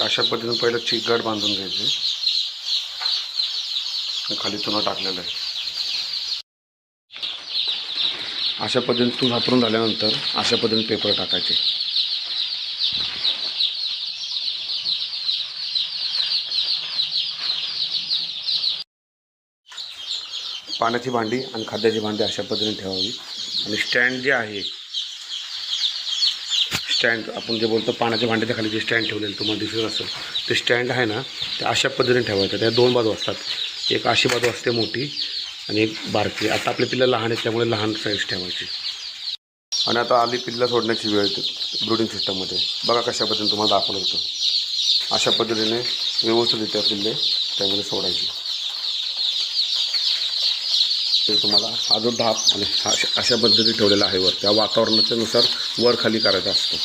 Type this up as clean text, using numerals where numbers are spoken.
अशा पद्धतीने पहिलं चिकगाड बांधून घ्यायचे, खाली चुना टाकलेला आहे. अशा पद्धतीने तून वापरून झाल्यानंतर अशा पद्धतीने पेपर टाकायचे. पाण्याची भांडी आणि खाद्याची भांडी अशा पद्धतीने ठेवावी. आणि स्टँड जे आहे, स्टँड आपण जे बोलतो पाण्याच्या भांड्याच्या खाली जे स्टँड ठेवलेलं तुम्हाला दिसत असेल, ते स्टँड आहे ना, ते अशा पद्धतीने ठेवायचं. त्या दोन बाजू असतात, एक अशी बाजू असते मोठी आणि एक बारकी. आता आपले पिल्लं लहान आहेत त्यामुळे लहान साईज ठेवायची. आणि आता आली पिल्लं सोडण्याची वेळ ब्रूडिंग सिस्टममध्ये. बघा कशा पद्धतीने तुम्हाला दाखवलं होतं. अशा पद्धतीने व्यवस्थितरित्या पिल्ले त्यामध्ये सोडायची. ते तुम्हाला हा जो धाप आणि अशा पद्धतीने ठेवलेला आहे वर, त्या वातावरणाच्या नुसार वर खाली करायचा असतो.